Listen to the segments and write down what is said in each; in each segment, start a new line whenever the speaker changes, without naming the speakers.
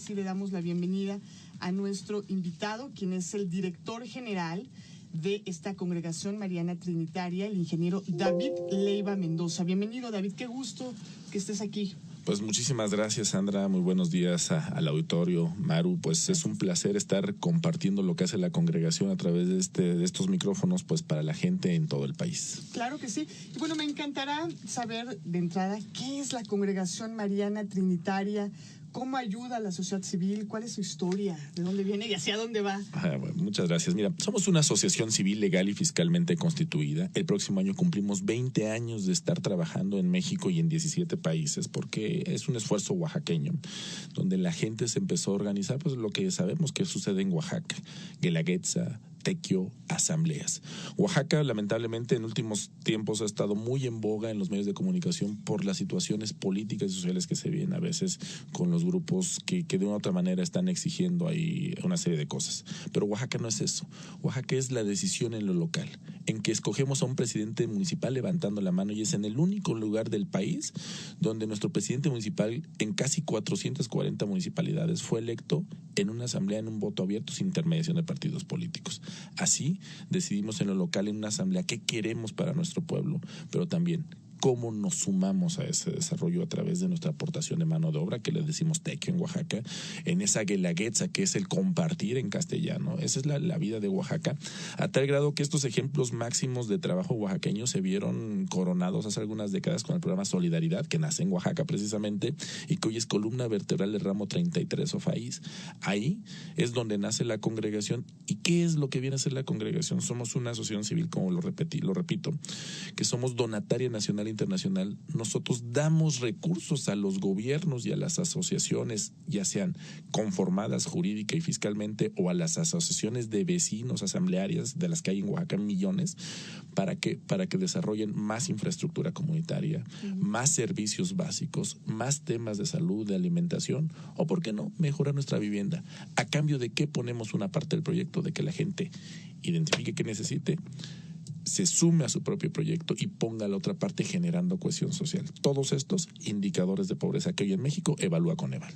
sí le damos la bienvenida a nuestro invitado, quien es el director general de esta congregación mariana trinitaria, el ingeniero David Leiva Mendoza. Bienvenido, David, qué gusto que estés aquí.
Pues muchísimas gracias, Sandra. Muy buenos días al auditorio. Maru, pues es un placer estar compartiendo lo que hace la congregación a través de estos micrófonos, pues para la gente en todo el país.
Claro que sí. Y bueno, me encantará saber de entrada qué es la congregación mariana trinitaria, cómo ayuda a la sociedad civil, cuál es su historia, de dónde viene y hacia dónde va.
Bueno, muchas gracias. Mira, somos una asociación civil legal y fiscalmente constituida. El próximo año cumplimos 20 años de estar trabajando en México y en 17 países, porque es un esfuerzo oaxaqueño, donde la gente se empezó a organizar, pues lo que sabemos que sucede en Oaxaca, Guelaguetza, Tequio, asambleas. Oaxaca, lamentablemente, en últimos tiempos ha estado muy en boga en los medios de comunicación por las situaciones políticas y sociales que se vienen a veces con los grupos que de una u otra manera están exigiendo ahí una serie de cosas. Pero Oaxaca no es eso. Oaxaca es la decisión en lo local, en que escogemos a un presidente municipal levantando la mano, y es en el único lugar del país donde nuestro presidente municipal en casi 440 municipalidades fue electo en una asamblea, en un voto abierto sin intermediación de partidos políticos. Así decidimos en lo local, en una asamblea, qué queremos para nuestro pueblo, pero también cómo nos sumamos a ese desarrollo a través de nuestra aportación de mano de obra, que le decimos tequio en Oaxaca, en esa guelaguetza que es el compartir en castellano. Esa es la vida de Oaxaca, a tal grado que estos ejemplos máximos de trabajo oaxaqueño se vieron coronados hace algunas décadas con el programa Solidaridad, que nace en Oaxaca precisamente, y que hoy es columna vertebral del ramo 33 OFAIS. Ahí es donde nace la congregación. ¿Y qué es lo que viene a ser la congregación? Somos una asociación civil, como lo repito, que somos donataria nacional internacional. Nosotros damos recursos a los gobiernos y a las asociaciones, ya sean conformadas jurídica y fiscalmente, o a las asociaciones de vecinos asamblearias, de las que hay en Oaxaca millones, para que desarrollen más infraestructura comunitaria, más servicios básicos, más temas de salud, de alimentación, o por qué no, mejorar nuestra vivienda. ¿A cambio de qué ponemos una parte del proyecto? De que la gente identifique qué necesite, se sume a su propio proyecto y ponga la otra parte, generando cohesión social. Todos estos indicadores de pobreza que hoy en México evalúa Coneval.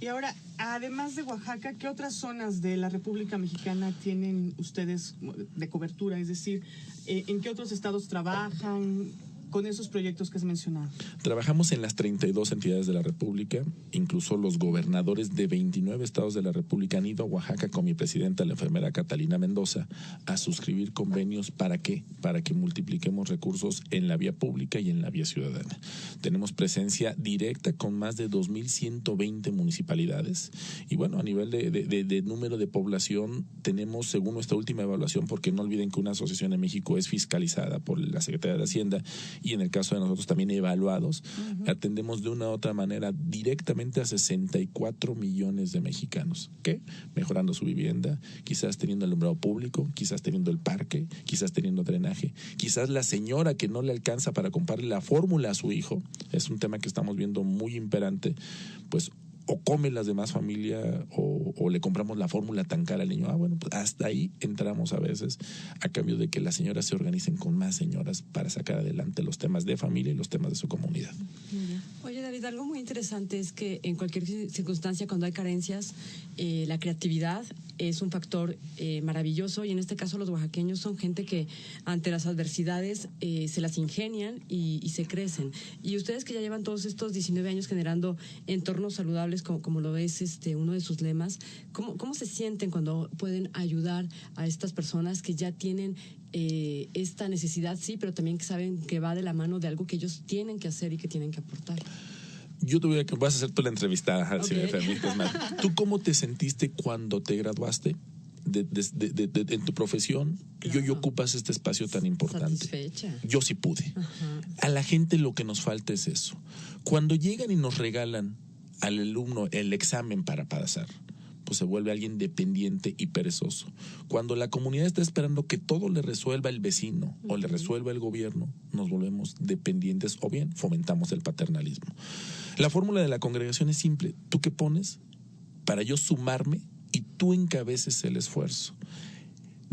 Y ahora, además de Oaxaca, ¿qué otras zonas de la República Mexicana tienen ustedes de cobertura? Es decir, ¿en qué otros estados trabajan con esos proyectos que has mencionado?
Trabajamos en las 32 entidades de la República. Incluso los gobernadores de 29 estados de la República han ido a Oaxaca con mi presidenta, la enfermera Catalina Mendoza, a suscribir convenios. ¿Para qué? Para que multipliquemos recursos en la vía pública y en la vía ciudadana. Tenemos presencia directa con más de 2.120 municipalidades. Y bueno, a nivel de número de población, tenemos, según nuestra última evaluación, porque no olviden que una asociación en México es fiscalizada por la Secretaría de Hacienda, y en el caso de nosotros también evaluados, atendemos de una u otra manera directamente a 64 millones de mexicanos, que mejorando su vivienda, quizás teniendo alumbrado público, quizás teniendo el parque, quizás teniendo drenaje, quizás la señora que no le alcanza para comprarle la fórmula a su hijo, es un tema que estamos viendo muy imperante, pues o come las demás familia o le compramos la fórmula tan cara al niño. Bueno, pues hasta ahí entramos a veces, a cambio de que las señoras se organicen con más señoras para sacar adelante los temas de familia y los temas de su comunidad.
Oye, David, algo muy interesante es que en cualquier circunstancia, cuando hay carencias, la creatividad es un factor maravilloso, y en este caso los oaxaqueños son gente que ante las adversidades se las ingenian y se crecen. Y ustedes, que ya llevan todos estos 19 años generando entornos saludables, como lo es uno de sus lemas, ¿cómo se sienten cuando pueden ayudar a estas personas que ya tienen esta necesidad, sí, pero también que saben que va de la mano de algo que ellos tienen que hacer y que tienen que aportar?
Yo vas a hacer tú la entrevista, okay, si me permites, Mar. ¿Tú cómo te sentiste cuando te graduaste en tu profesión, claro, y hoy ocupas este espacio tan importante?
Satisfecha.
Yo sí pude. A la gente lo que nos falta es eso. Cuando llegan y nos regalan al alumno el examen para pasar, pues se vuelve alguien dependiente y perezoso. Cuando la comunidad está esperando que todo le resuelva el vecino o le resuelva el gobierno, nos volvemos dependientes, o bien fomentamos el paternalismo. La fórmula de la congregación es simple. ¿Tú qué pones para yo sumarme y tú encabeces el esfuerzo?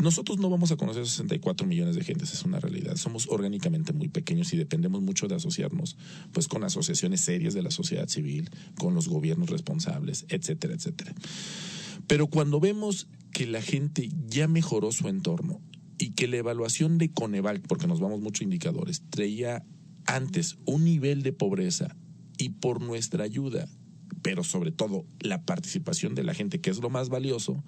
nosotros no vamos a conocer 64 millones de gentes, es una realidad. Somos orgánicamente muy pequeños y dependemos mucho de asociarnos pues con asociaciones serias de la sociedad civil, con los gobiernos responsables, etcétera, etcétera. Pero cuando vemos que la gente ya mejoró su entorno y que la evaluación de Coneval, porque nos vamos mucho indicadores, traía antes un nivel de pobreza y por nuestra ayuda, pero sobre todo la participación de la gente, que es lo más valioso,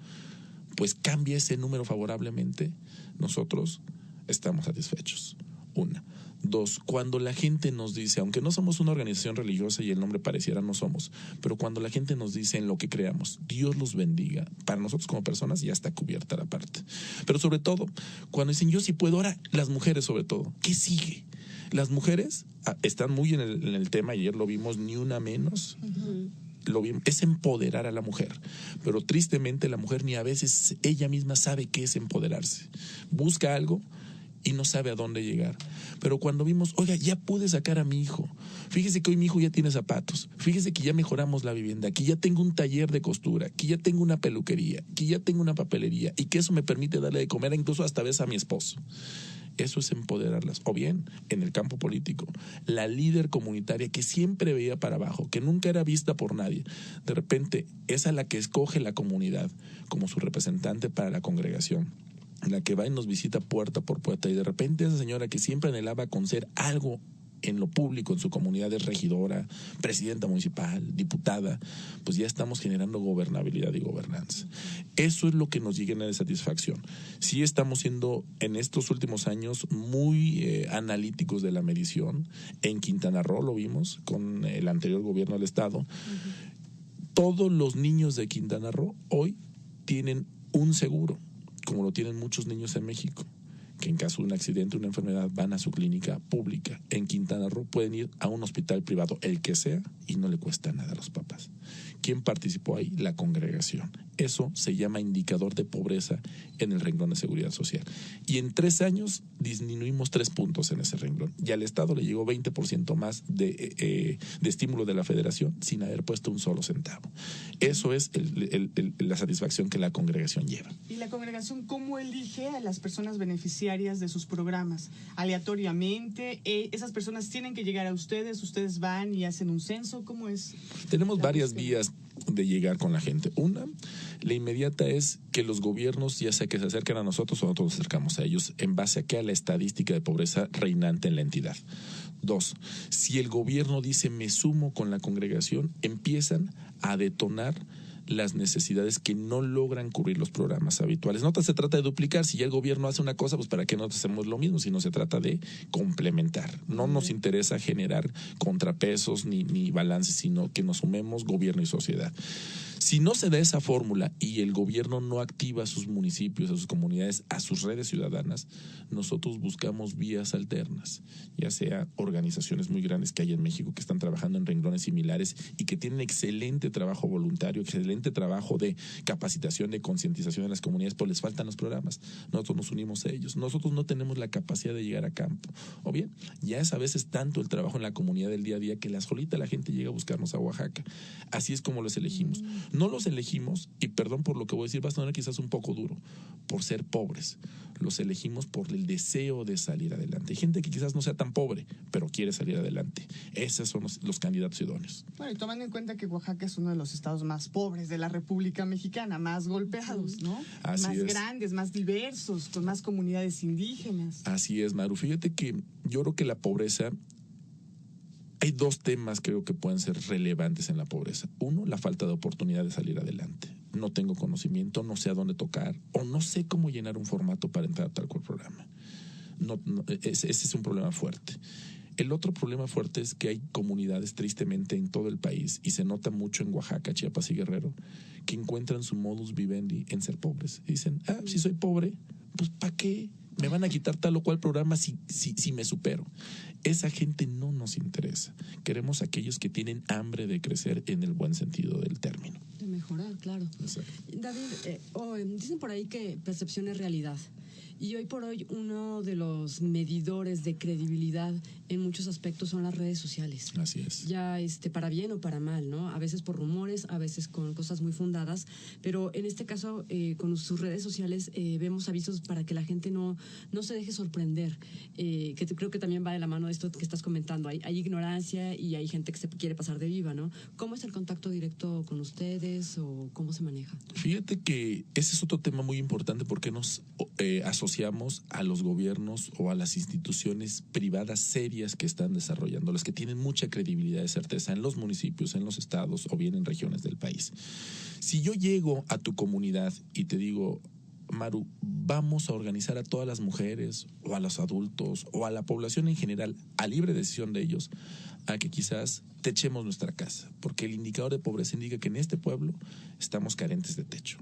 pues cambia ese número favorablemente, nosotros estamos satisfechos. Una. Dos, cuando la gente nos dice, aunque no somos una organización religiosa y el nombre pareciera no somos, pero cuando la gente nos dice en lo que creamos, Dios los bendiga, para nosotros como personas ya está cubierta la parte. Pero sobre todo, cuando dicen yo sí puedo, ahora las mujeres sobre todo, ¿qué sigue? Las mujeres están muy en el tema, ayer lo vimos, ni una menos. Es empoderar a la mujer, pero tristemente la mujer ni a veces ella misma sabe qué es empoderarse. Busca algo y no sabe a dónde llegar. Pero cuando vimos, oiga, ya pude sacar a mi hijo, fíjese que hoy mi hijo ya tiene zapatos, fíjese que ya mejoramos la vivienda, que ya tengo un taller de costura, que ya tengo una peluquería, que ya tengo una papelería y que eso me permite darle de comer incluso hasta vez a mi esposo. Eso es empoderarlas. O bien, en el campo político, la líder comunitaria que siempre veía para abajo, que nunca era vista por nadie, de repente es a la que escoge la comunidad como su representante para la congregación, la que va y nos visita puerta por puerta, y de repente esa señora que siempre anhelaba con ser algo en lo público, en su comunidad, es regidora, presidenta municipal, diputada, pues ya estamos generando gobernabilidad y gobernanza. Eso es lo que nos llena de satisfacción. Sí estamos siendo en estos últimos años muy analíticos de la medición. En Quintana Roo lo vimos con el anterior gobierno del estado. Todos los niños de Quintana Roo hoy tienen un seguro, como lo tienen muchos niños en México, que en caso de un accidente o una enfermedad van a su clínica pública. En Quintana Roo pueden ir a un hospital privado, el que sea, y no le cuesta nada a los papás. ¿Quién participó ahí? La congregación. Eso se llama indicador de pobreza en el renglón de seguridad social. Y en 3 años disminuimos 3 puntos en ese renglón. Y al Estado le llegó 20% más de estímulo de la Federación sin haber puesto un solo centavo. Eso es la satisfacción que la congregación lleva.
¿Y la congregación cómo elige a las personas beneficiarias de sus programas? ¿Aleatoriamente? ¿Esas personas tienen que llegar a ustedes? ¿Ustedes van y hacen un censo? ¿Cómo es?
Tenemos varias vías de llegar con la gente. Una, la inmediata es que los gobiernos, ya sea que se acerquen a nosotros o nosotros nos acercamos a ellos, en base a que a la estadística de pobreza reinante en la entidad. 2, si el gobierno dice me sumo con la congregación, empiezan a detonar las necesidades que no logran cubrir los programas habituales. No se trata de duplicar, si ya el gobierno hace una cosa, pues para qué no hacemos lo mismo, sino se trata de complementar. No nos interesa generar contrapesos ni balances, sino que nos sumemos gobierno y sociedad. Si no se da esa fórmula y el gobierno no activa a sus municipios, a sus comunidades, a sus redes ciudadanas, nosotros buscamos vías alternas, ya sea organizaciones muy grandes que hay en México que están trabajando en renglones similares y que tienen excelente trabajo voluntario, excelente trabajo de capacitación, de concientización de las comunidades, pero les faltan los programas. Nosotros nos unimos a ellos. Nosotros no tenemos la capacidad de llegar a campo. O bien, ya es a veces tanto el trabajo en la comunidad del día a día que solita la gente llega a buscarnos a Oaxaca. Así es como los elegimos. No los elegimos, y perdón por lo que voy a decir, va a sonar quizás un poco duro, por ser pobres. Los elegimos por el deseo de salir adelante. Hay gente que quizás no sea tan pobre, pero quiere salir adelante. Esos son los candidatos idóneos.
Bueno, y tomando en cuenta que Oaxaca es uno de los estados más pobres de la República Mexicana, más golpeados, ¿no?
Así
más
es.
Grandes, más diversos, con más comunidades indígenas.
Así es, Maru. Fíjate que yo creo que la pobreza... Hay 2 temas creo que pueden ser relevantes en la pobreza. Uno, la falta de oportunidad de salir adelante. No tengo conocimiento, no sé a dónde tocar o no sé cómo llenar un formato para entrar a tal cual programa. Ese es un problema fuerte. El otro problema fuerte es que hay comunidades, tristemente, en todo el país, y se nota mucho en Oaxaca, Chiapas y Guerrero, que encuentran su modus vivendi en ser pobres. Y dicen, si soy pobre, pues ¿para qué me van a quitar tal o cual programa si me supero? Esa gente no nos interesa. Queremos a aquellos que tienen hambre de crecer en el buen sentido del término.
De mejorar, claro.
Exacto.
David, dicen por ahí que percepción es realidad. Y hoy por hoy uno de los medidores de credibilidad en muchos aspectos son las redes sociales.
Así es.
Ya para bien o para mal, ¿no? A veces por rumores, a veces con cosas muy fundadas, pero en este caso, con sus redes sociales, vemos avisos para que la gente no se deje sorprender, creo que también va de la mano de esto que estás comentando. Hay ignorancia y hay gente que se quiere pasar de viva, ¿no? ¿Cómo es el contacto directo con ustedes o cómo se maneja?
Fíjate que ese es otro tema muy importante porque nos asociamos a los gobiernos o a las instituciones privadas serias que están desarrollando, las que tienen mucha credibilidad y certeza en los municipios, en los estados o bien en regiones del país. Si yo llego a tu comunidad y te digo, Maru, vamos a organizar a todas las mujeres o a los adultos o a la población en general, a libre decisión de ellos, a que quizás techemos nuestra casa, porque el indicador de pobreza indica que en este pueblo estamos carentes de techo.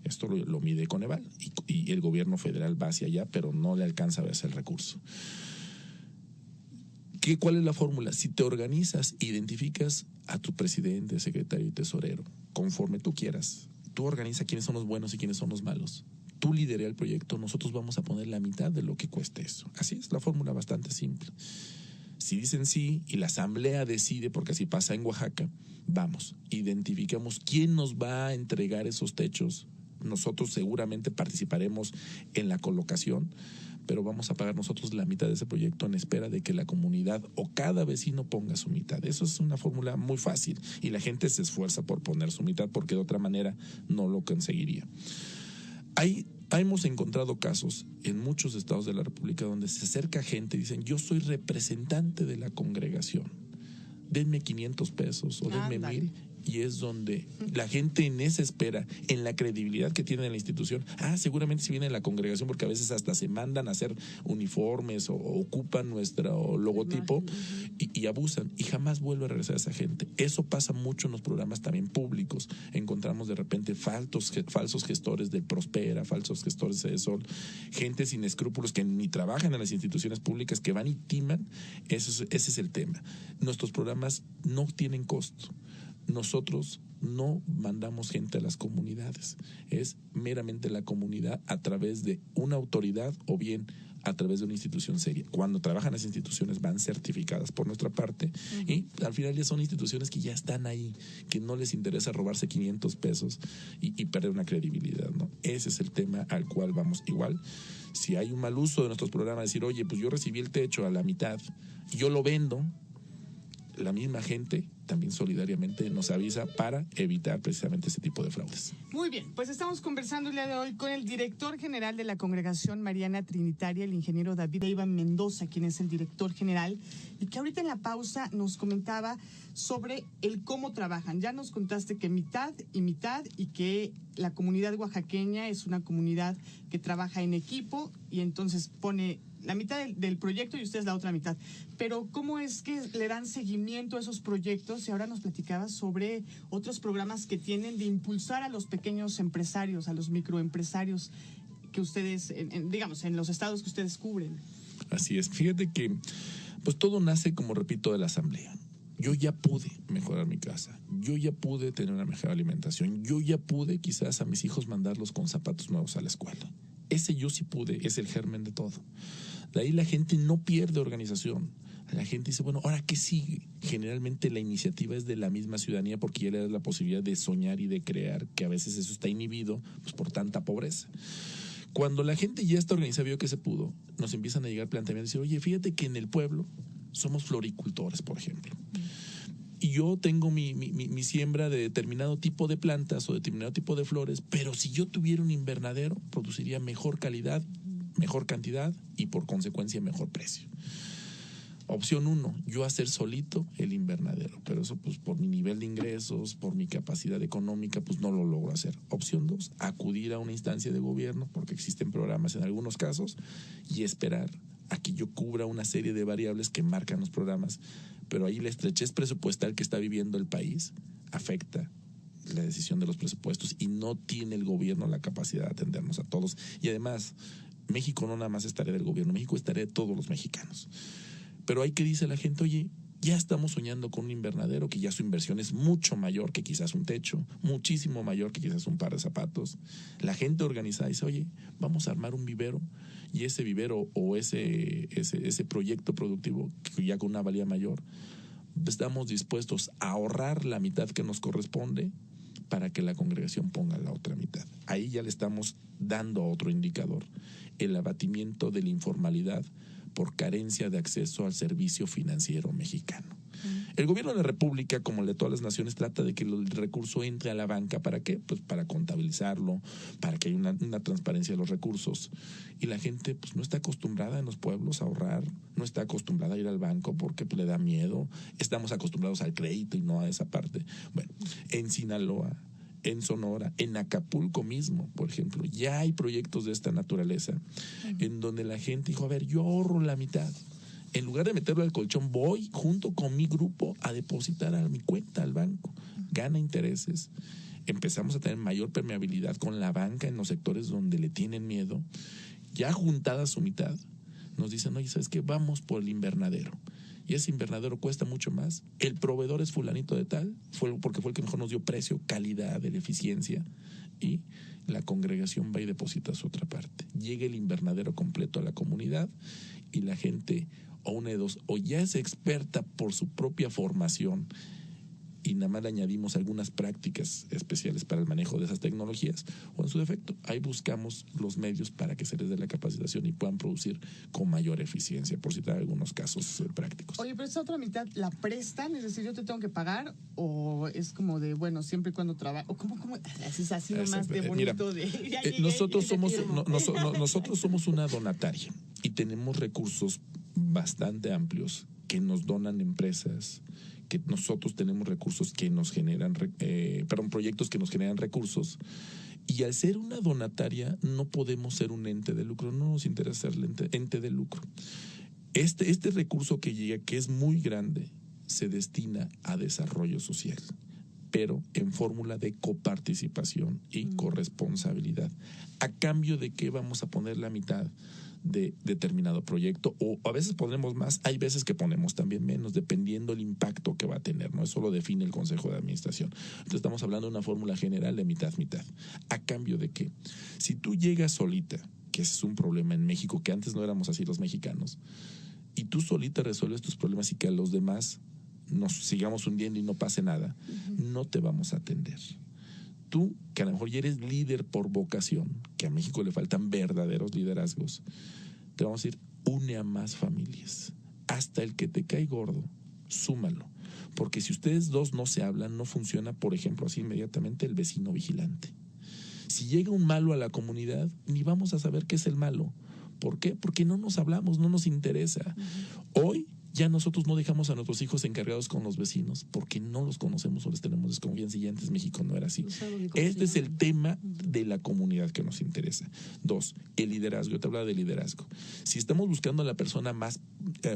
Esto lo mide Coneval y el gobierno federal va hacia allá, pero no le alcanza a verse el recurso. ¿Cuál es la fórmula? Si te organizas, identificas a tu presidente, secretario y tesorero, conforme tú quieras, tú organiza quiénes son los buenos y quiénes son los malos. Tú liderea el proyecto, nosotros vamos a poner la mitad de lo que cueste eso. Así es, la fórmula bastante simple. Si dicen sí y la asamblea decide, porque así pasa en Oaxaca, vamos, identificamos quién nos va a entregar esos techos. Nosotros seguramente participaremos en la colocación, pero vamos a pagar nosotros la mitad de ese proyecto en espera de que la comunidad o cada vecino ponga su mitad. Eso es una fórmula muy fácil y la gente se esfuerza por poner su mitad porque de otra manera no lo conseguiría. Hemos encontrado casos en muchos estados de la República donde se acerca gente y dicen, yo soy representante de la congregación, denme 500 pesos o denme 1,000, y es donde la gente en esa espera, en la credibilidad que tiene en la institución, seguramente si viene en la congregación, porque a veces hasta se mandan a hacer uniformes o ocupan nuestro logotipo y abusan, y jamás vuelve a regresar esa gente. Eso pasa mucho en los programas también públicos. Encontramos de repente falsos gestores del Prospera, falsos gestores de Sol, gente sin escrúpulos que ni trabajan en las instituciones públicas, que van y timan. Ese es el tema. Nuestros programas no tienen costo. Nosotros no mandamos gente a las comunidades, es meramente la comunidad a través de una autoridad o bien a través de una institución seria. Cuando trabajan las instituciones van certificadas por nuestra parte y al final ya son instituciones que ya están ahí, que no les interesa robarse 500 pesos y perder una credibilidad, ¿no? Ese es el tema al cual vamos. Igual, si hay un mal uso de nuestros programas, decir, oye, pues yo recibí el techo a la mitad y yo lo vendo, la misma gente también solidariamente nos avisa para evitar precisamente ese tipo de fraudes.
Muy bien, pues estamos conversando el día de hoy con el director general de la Congregación Mariana Trinitaria, el ingeniero David Leiva Mendoza, quien es el director general, y que ahorita en la pausa nos comentaba sobre el cómo trabajan. Ya nos contaste que mitad y mitad, y que la comunidad oaxaqueña es una comunidad que trabaja en equipo y entonces pone la mitad del proyecto y ustedes la otra mitad. Pero ¿cómo es que le dan seguimiento a esos proyectos? Y ahora nos platicabas sobre otros programas que tienen de impulsar a los pequeños empresarios, a los microempresarios que ustedes, digamos, en los estados que ustedes cubren.
Así es. Fíjate que pues todo nace, como repito, de la asamblea. Yo ya pude mejorar mi casa, yo ya pude tener una mejor alimentación, yo ya pude quizás a mis hijos mandarlos con zapatos nuevos a la escuela. Ese yo sí pude, es el germen de todo. De ahí la gente no pierde organización. La gente dice, bueno, ¿ahora qué sigue? Generalmente la iniciativa es de la misma ciudadanía porque ya le da la posibilidad de soñar y de crear, que a veces eso está inhibido pues, por tanta pobreza. Cuando la gente ya está organizada, vio que se pudo, nos empiezan a llegar planteamientos y decir, oye, fíjate que en el pueblo somos floricultores, por ejemplo. Y yo tengo mi siembra de determinado tipo de plantas o determinado tipo de flores, pero si yo tuviera un invernadero, produciría mejor calidad, mejor cantidad y por consecuencia mejor precio. Opción 1, yo hacer solito el invernadero, pero eso pues por mi nivel de ingresos, por mi capacidad económica, pues no lo logro hacer. Opción 2, acudir a una instancia de gobierno, porque existen programas en algunos casos, y esperar a que yo cubra una serie de variables que marcan los programas, pero ahí la estrechez presupuestal que está viviendo el país afecta la decisión de los presupuestos y no tiene el gobierno la capacidad de atendernos a todos. Y además, México no nada más es tarea del gobierno, México es tarea de todos los mexicanos. Pero ahí que dice la gente, oye, Ya estamos soñando con un invernadero que ya su inversión es mucho mayor que quizás un techo, muchísimo mayor que quizás un par de zapatos. La gente organizada dice, oye, vamos a armar un vivero, y ese vivero o ese proyecto productivo ya con una valía mayor, estamos dispuestos a ahorrar la mitad que nos corresponde para que la congregación ponga la otra mitad. Ahí ya le estamos dando otro indicador, el abatimiento de la informalidad por carencia de acceso al servicio financiero mexicano. El gobierno de la República, como el de todas las naciones, trata de que el recurso entre a la banca. ¿Para qué? Pues para contabilizarlo, para que haya una transparencia de los recursos. Y la gente pues no está acostumbrada en los pueblos a ahorrar, no está acostumbrada a ir al banco porque pues, le da miedo. Estamos acostumbrados al crédito y no a esa parte. Bueno, en Sinaloa, en Sonora, en Acapulco mismo, por ejemplo, ya hay proyectos de esta naturaleza en donde la gente dijo, a ver, yo ahorro la mitad. En lugar de meterlo al colchón, voy junto con mi grupo a depositar a mi cuenta al banco. Gana intereses. Empezamos a tener mayor permeabilidad con la banca en los sectores donde le tienen miedo. Ya juntada su mitad, nos dicen, oye, ¿sabes qué? Vamos por el invernadero. Y ese invernadero cuesta mucho más. El proveedor es fulanito de tal, porque fue el que mejor nos dio precio, calidad, eficiencia. Y la congregación va y deposita su otra parte. Llega el invernadero completo a la comunidad y la gente, o una de dos, o ya es experta por su propia formación y nada más le añadimos algunas prácticas especiales para el manejo de esas tecnologías, o en su defecto, ahí buscamos los medios para que se les dé la capacitación y puedan producir con mayor eficiencia, por citar algunos casos prácticos.
Oye, pero esa otra mitad, ¿la prestan? Es decir, ¿yo te tengo que pagar? ¿O es como de, bueno, siempre y cuando trabajo? ¿O cómo? Es así nomás de bonito?
Mira, nosotros somos una donataria y tenemos recursos bastante amplios que nos donan empresas, que nosotros tenemos recursos que nos generan, proyectos que nos generan recursos. Y al ser una donataria no podemos ser un ente de lucro, no nos interesa ser ente de lucro. Este recurso que llega, que es muy grande, se destina a desarrollo social, pero en fórmula de coparticipación y corresponsabilidad. ¿A cambio de qué vamos a poner la mitad de determinado proyecto? O a veces ponemos más, hay veces que ponemos también menos, dependiendo el impacto que va a tener, ¿no? Eso lo define el Consejo de Administración. Entonces estamos hablando de una fórmula general de mitad-mitad. ¿A cambio de qué? Si tú llegas solita, que ese es un problema en México, que antes no éramos así los mexicanos, y tú solita resuelves tus problemas y que a los demás nos sigamos hundiendo y no pase nada, no te vamos a atender. Tú, que a lo mejor ya eres líder por vocación, que a México le faltan verdaderos liderazgos, te vamos a decir, une a más familias. Hasta el que te cae gordo, súmalo. Porque si ustedes dos no se hablan, no funciona, por ejemplo, así inmediatamente el vecino vigilante. Si llega un malo a la comunidad, ni vamos a saber qué es el malo. ¿Por qué? Porque no nos hablamos, no nos interesa. Hoy ya nosotros no dejamos a nuestros hijos encargados con los vecinos porque no los conocemos o les tenemos desconfianza, y ya antes México no era así. Este es el tema de la comunidad que nos interesa. 2, el liderazgo. Yo te hablaba de liderazgo. Si estamos buscando a la persona más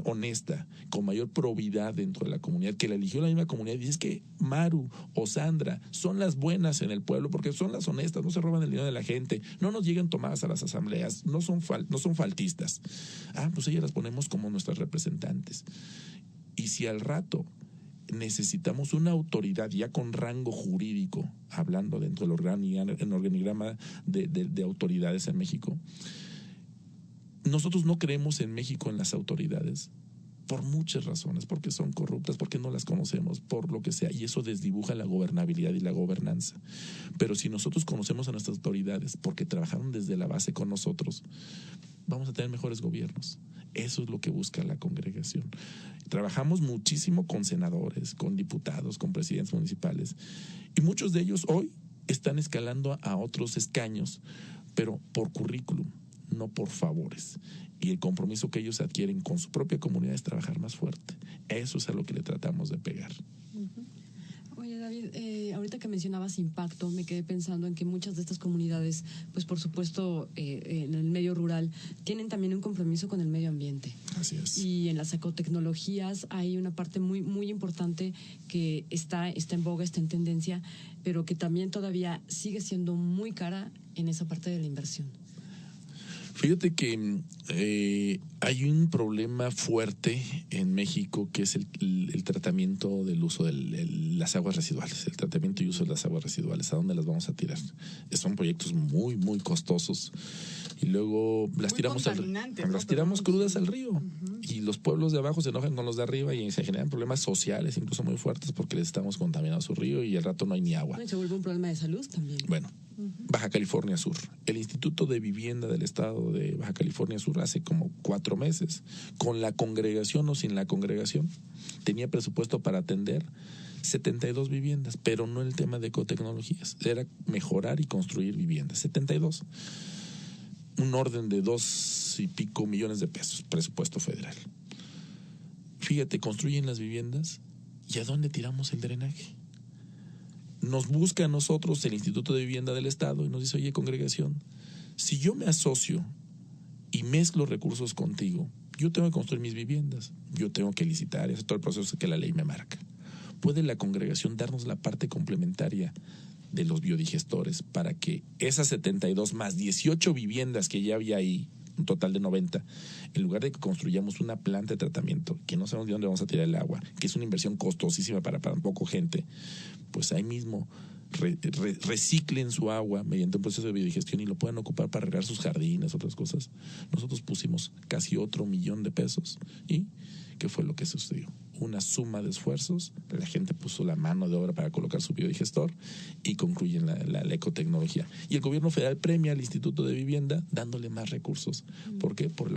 honesta, con mayor probidad dentro de la comunidad, que la eligió la misma comunidad, dices que Maru o Sandra son las buenas en el pueblo porque son las honestas, no se roban el dinero de la gente, no nos llegan tomadas a las asambleas, no son faltistas. Pues ellas las ponemos como nuestras representantes. Y si al rato necesitamos una autoridad ya con rango jurídico, hablando dentro del organigrama de autoridades en México, nosotros no creemos en México en las autoridades por muchas razones, porque son corruptas, porque no las conocemos, por lo que sea, y eso desdibuja la gobernabilidad y la gobernanza. Pero si nosotros conocemos a nuestras autoridades porque trabajaron desde la base con nosotros, vamos a tener mejores gobiernos. Eso es lo que busca la congregación. Trabajamos muchísimo con senadores, con diputados, con presidentes municipales, y muchos de ellos hoy están escalando a otros escaños, pero por currículum, no por favores. Y el compromiso que ellos adquieren con su propia comunidad es trabajar más fuerte. Eso es a lo que le tratamos de pegar.
Oye, David, ahorita que mencionabas impacto, me quedé pensando en que muchas de estas comunidades, pues por supuesto, en el medio rural, tienen también un compromiso con el medio ambiente.
Así es.
Y en las ecotecnologías hay una parte muy, muy importante que está en boga, está en tendencia, pero que también todavía sigue siendo muy cara en esa parte de la inversión.
Fíjate que hay un problema fuerte en México que es el tratamiento del uso de las aguas residuales, el tratamiento y uso de las aguas residuales. ¿A dónde las vamos a tirar? Son proyectos muy, muy costosos y luego las tiramos crudas al río. Y los pueblos de abajo se enojan con los de arriba y se generan problemas sociales, incluso muy fuertes, porque les estamos contaminando su río y al rato no hay ni agua.
Y se vuelve un problema de salud también.
Bueno, Baja California Sur. El Instituto de Vivienda del Estado de Baja California Sur hace como 4 meses, con la congregación o sin la congregación, tenía presupuesto para atender 72 viviendas, pero no el tema de ecotecnologías, era mejorar y construir viviendas. 72. Un orden de 2 y pico millones de pesos, presupuesto federal. Fíjate, construyen las viviendas y ¿a dónde tiramos el drenaje? Nos busca a nosotros el Instituto de Vivienda del Estado y nos dice, oye, congregación, si yo me asocio y mezclo recursos contigo, yo tengo que construir mis viviendas, yo tengo que licitar, y hacer todo el proceso que la ley me marca. ¿Puede la congregación darnos la parte complementaria de los biodigestores para que esas 72 más 18 viviendas que ya había ahí, un total de 90, en lugar de que construyamos una planta de tratamiento, que no sabemos de dónde vamos a tirar el agua, que es una inversión costosísima para poco gente, pues ahí mismo reciclen su agua mediante un proceso de biodigestión y lo puedan ocupar para regar sus jardines, otras cosas? Nosotros pusimos casi otro millón de pesos y ¿qué fue lo que sucedió? Una suma de esfuerzos, la gente puso la mano de obra para colocar su biodigestor y concluyen la ecotecnología. Y el gobierno federal premia al Instituto de Vivienda dándole más recursos. ¿Por qué? Por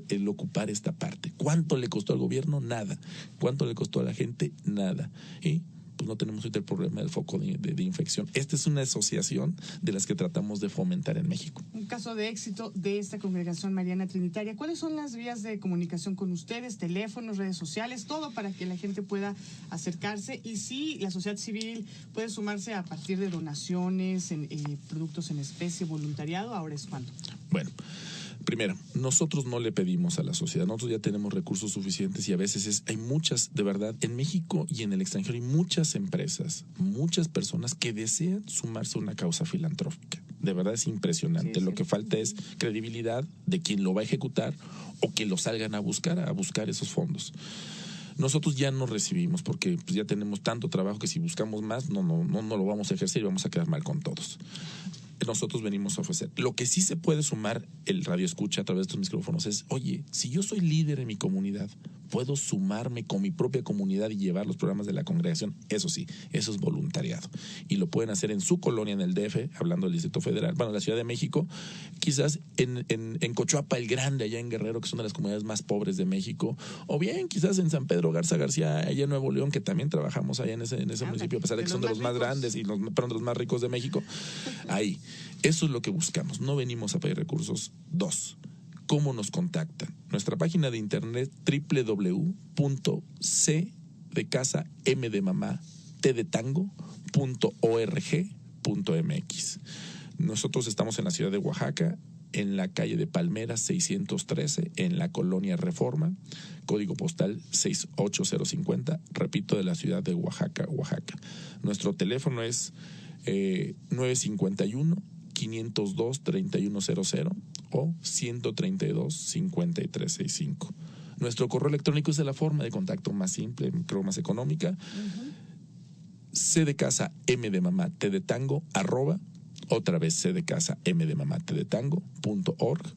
el ocupar esta parte. ¿Cuánto le costó al gobierno? Nada. ¿Cuánto le costó a la gente? Nada. Y pues no tenemos ahorita el problema del foco de infección. Esta es una asociación de las que tratamos de fomentar en México.
Un caso de éxito de esta congregación mariana trinitaria. ¿Cuáles son las vías de comunicación con ustedes? Teléfonos, redes sociales, todo para que la gente pueda acercarse. Y sí, la sociedad civil puede sumarse a partir de donaciones, productos en especie, voluntariado. ¿Ahora es cuándo?
Bueno, primero, nosotros no le pedimos a la sociedad, nosotros ya tenemos recursos suficientes y a veces hay muchas, de verdad, en México y en el extranjero hay muchas empresas, muchas personas que desean sumarse a una causa filantrópica. De verdad es impresionante. Sí, lo que falta es credibilidad de quien lo va a ejecutar o que lo salgan a buscar esos fondos. Nosotros ya no recibimos porque pues, ya tenemos tanto trabajo que si buscamos más no lo vamos a ejercer y vamos a quedar mal con todos. Nosotros venimos a ofrecer. Lo que sí se puede sumar el radio escucha a través de estos micrófonos es, oye, si yo soy líder en mi comunidad, puedo sumarme con mi propia comunidad y llevar los programas de la congregación. Eso sí, eso es voluntariado. Y lo pueden hacer en su colonia, en el DF, hablando del Distrito Federal, bueno, la Ciudad de México, quizás en Cochuapa el Grande, allá en Guerrero, que es una de las comunidades más pobres de México, o bien quizás en San Pedro Garza García, allá en Nuevo León, que también trabajamos allá en ese municipio, a pesar de que son de los más grandes y de los más ricos de México. Ahí. Eso es lo que buscamos. No venimos a pedir recursos. 2. ¿Cómo nos contactan? Nuestra página de internet www.c de casa m de mamá t de tango.org.mx. Nosotros estamos en la ciudad de Oaxaca, en la calle de Palmeras 613, en la colonia Reforma, código postal 68050, repito, de la ciudad de Oaxaca, Oaxaca. Nuestro teléfono es 951-502-3100 o 132-5365. Nuestro correo electrónico es de la forma de contacto más simple, creo más económica. C de casa M de mamá T de tango otra vez C de casa M de mamá T de tango.org.mx.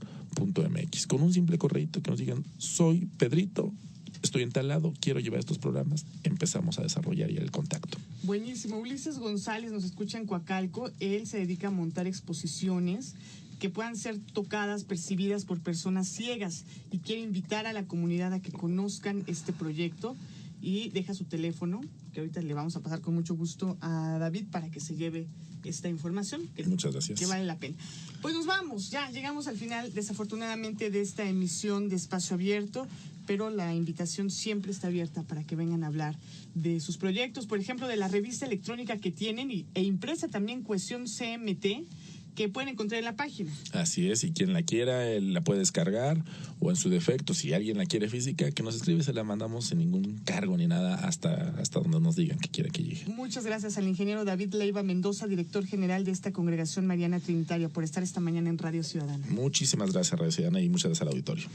Con un simple correíto que nos digan, soy Pedrito, estoy en tal lado, quiero llevar estos programas, empezamos a desarrollar ya el contacto.
Buenísimo. Ulises González nos escucha en Coacalco. Él se dedica a montar exposiciones que puedan ser tocadas, percibidas por personas ciegas y quiere invitar a la comunidad a que conozcan este proyecto y deja su teléfono, que ahorita le vamos a pasar con mucho gusto a David para que se lleve esta información.
Muchas gracias.
Que vale la pena. Pues nos vamos, ya llegamos al final, desafortunadamente, de esta emisión de Espacio Abierto, pero la invitación siempre está abierta para que vengan a hablar de sus proyectos, por ejemplo, de la revista electrónica que tienen e impresa también Cuestión CMT, que pueden encontrar en la página.
Así es, y quien la quiera la puede descargar, o en su defecto, si alguien la quiere física, que nos escribe, se la mandamos sin ningún cargo ni nada hasta donde nos digan que quiera que llegue.
Muchas gracias al ingeniero David Leiva Mendoza, director general de esta Congregación Mariana Trinitaria, por estar esta mañana en Radio Ciudadana.
Muchísimas gracias, Radio Ciudadana, y muchas gracias al auditorio.